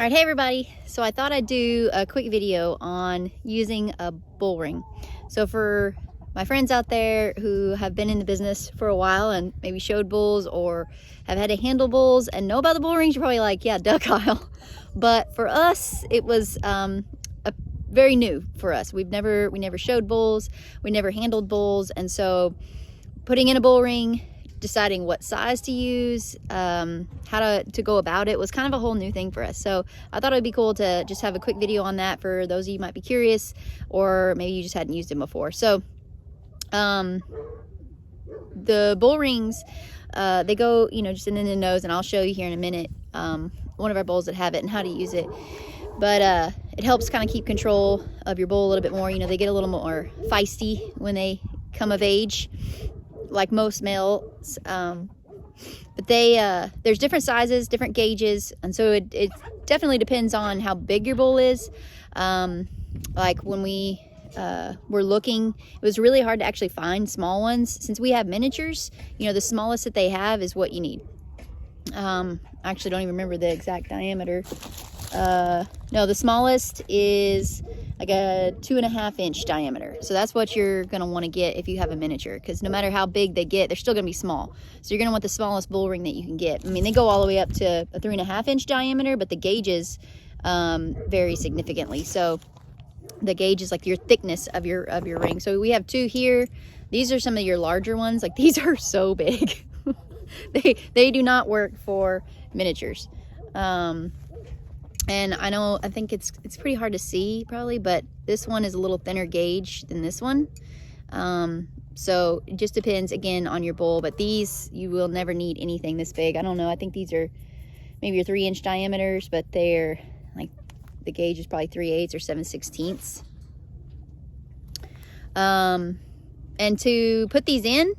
All right, hey everybody. So I thought I'd do a quick video on using a bull ring. So for my friends out there who have been in the business for a while and maybe showed bulls or have had to handle bulls and know about the bull rings, you're probably like, yeah, duck aisle. But for us, it was very new for us. We never showed bulls, we never handled bulls, and so putting in a bull ring, deciding what size to use, how to go about it was kind of a whole new thing for us. So I thought it'd be cool to just have a quick video on that for those of you who might be curious, or maybe you just hadn't used them before. So the bull rings, they go, just in the nose, and I'll show you here in a minute one of our bulls that have it and how to use it. But it helps kind of keep control of your bull a little bit more. They get a little more feisty when they come of age, like most males. But there's different sizes, different gauges, and so it definitely depends on how big your bull is. Like when we were looking, it was really hard to actually find small ones. Since we have miniatures, the smallest that they have is what you need. I actually don't even remember the exact diameter. No, the smallest is like a 2.5 inch diameter. So that's what you're going to want to get if you have a miniature, because no matter how big they get, they're still going to be small. So you're going to want the smallest bull ring that you can get. I mean, they go all the way up to a 3.5 inch diameter, but the gauges vary significantly. So the gauge is like your thickness of your ring. So we have two here. These are some of your larger ones. Like, these are so big. they do not work for miniatures. And I think it's pretty hard to see probably, but this one is a little thinner gauge than this one. So it just depends again on your bull, but these, you will never need anything this big. I don't know, I think these are maybe your 3 inch diameters, but they're like, the gauge is probably 3/8 or 7/16. And to put these in,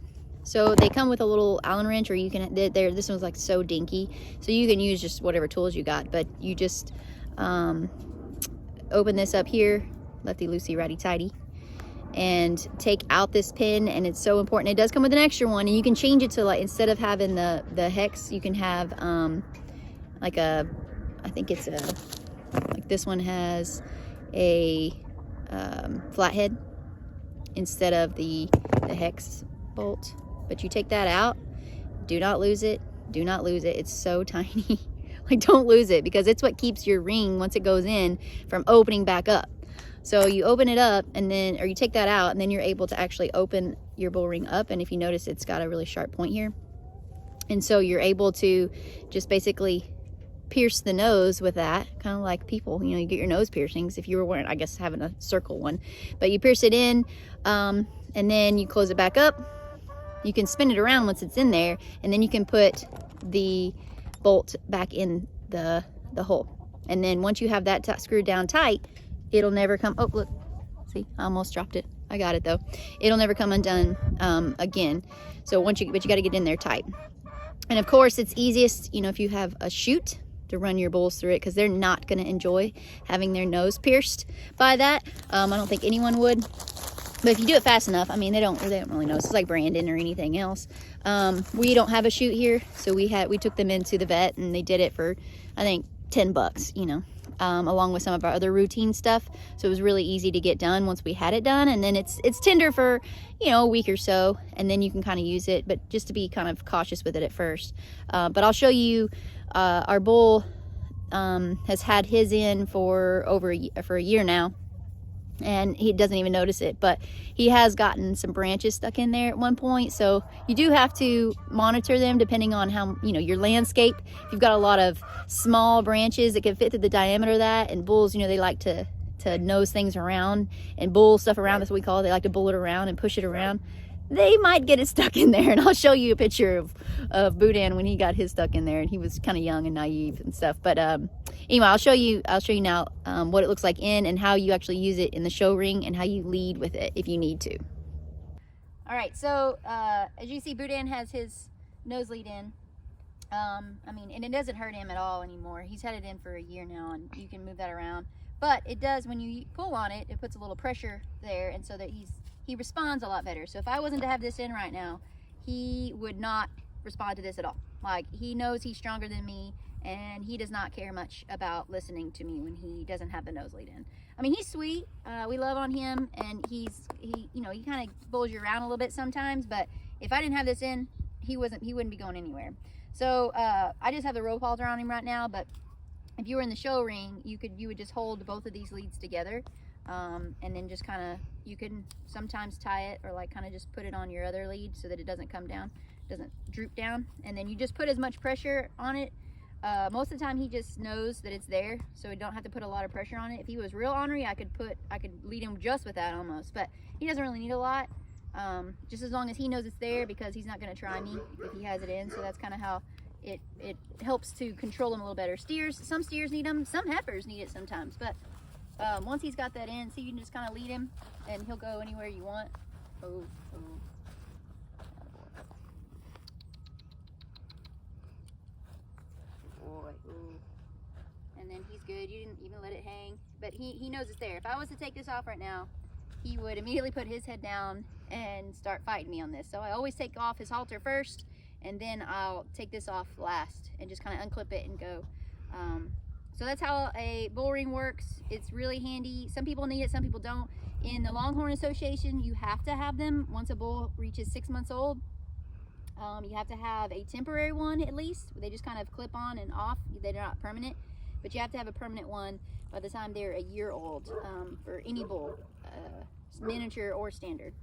so they come with a little Allen wrench, or you can, this one's like so dinky, so you can use just whatever tools you got, but you just open this up here, lefty loosey righty tighty, and take out this pin. And it's so important, it does come with an extra one, and you can change it to, like, instead of having the hex, you can have like a, I think it's a, like this one has a flathead instead of the hex bolt. But you take that out, do not lose it, do not lose it. It's so tiny. Like, don't lose it, because it's what keeps your ring, once it goes in, from opening back up. So you open it up, and then, or you take that out, and then you're able to actually open your bull ring up. And if you notice, it's got a really sharp point here, and so you're able to just basically pierce the nose with that, kind of like people, you get your nose piercings if you were wearing, I guess, having a circle one, but you pierce it in, and then you close it back up. You can spin it around once it's in there, and then you can put the bolt back in the hole. And then once you have that screwed down tight, it'll never come, oh look, see, I almost dropped it. I got it though. It'll never come undone again. So but you got to get in there tight. And of course, it's easiest, if you have a chute to run your bulls through it, because they're not going to enjoy having their nose pierced by that. I don't think anyone would. But if you do it fast enough, I mean, they don't really know. It's like Brandon or anything else. We don't have a chute here, so we took them into the vet, and they did it for, I think, $10, along with some of our other routine stuff. So it was really easy to get done once we had it done. And then it's tender for, a week or so, and then you can kind of use it, but just to be kind of cautious with it at first. But I'll show you, our bull has had his in for a year now, and he doesn't even notice it, but he has gotten some branches stuck in there at one point. So you do have to monitor them depending on how, your landscape. If you've got a lot of small branches that can fit through the diameter of that, and bulls, they like to nose things around, and bull stuff around, that's what we call it. They like to bull it around and push it around. They might get it stuck in there, and I'll show you a picture of Boudin when he got his stuck in there, and he was kind of young and naive and stuff. But anyway, I'll show you now what it looks like in, and how you actually use it in the show ring, and how you lead with it if you need to. All right, so as you see, Boudin has his nose lead in. And it doesn't hurt him at all anymore. He's had it in for a year now, and you can move that around. But it does, when you pull on it, it puts a little pressure there, and so that he responds a lot better. So if I wasn't to have this in right now, he would not respond to this at all. Like, he knows he's stronger than me, and he does not care much about listening to me when he doesn't have the nose lead in. I mean, he's sweet. We love on him, and he kind of bulls you around a little bit sometimes, but if I didn't have this in, he wouldn't be going anywhere. So I just have the rope halter on him right now, but if you were in the show ring, you would just hold both of these leads together, and then just kind of, you can sometimes tie it or like kind of just put it on your other lead so that it doesn't come down, doesn't droop down, and then you just put as much pressure on it. Most of the time he just knows that it's there, so we don't have to put a lot of pressure on it. If he was real ornery, I could lead him just with that almost, but he doesn't really need a lot. Just as long as he knows it's there, because he's not going to try me if he has it in. So that's kind of how it helps to control him a little better. Some steers need them, some heifers need it sometimes, but once he's got that in, so you can just kind of lead him and he'll go anywhere you want. Oh. Boy, ooh. And then he's good. You didn't even let it hang, but he knows it's there. If I was to take this off right now, he would immediately put his head down and start fighting me on this. So I always take off his halter first, and then I'll take this off last and just kind of unclip it and go. So that's how a bull ring works. It's really handy. Some people need it, some people don't. In the Longhorn Association, you have to have them once a bull reaches 6 months old. You have to have a temporary one at least. They just kind of clip on and off. They're not permanent, but you have to have a permanent one by the time they're a year old, for any bull, miniature or standard.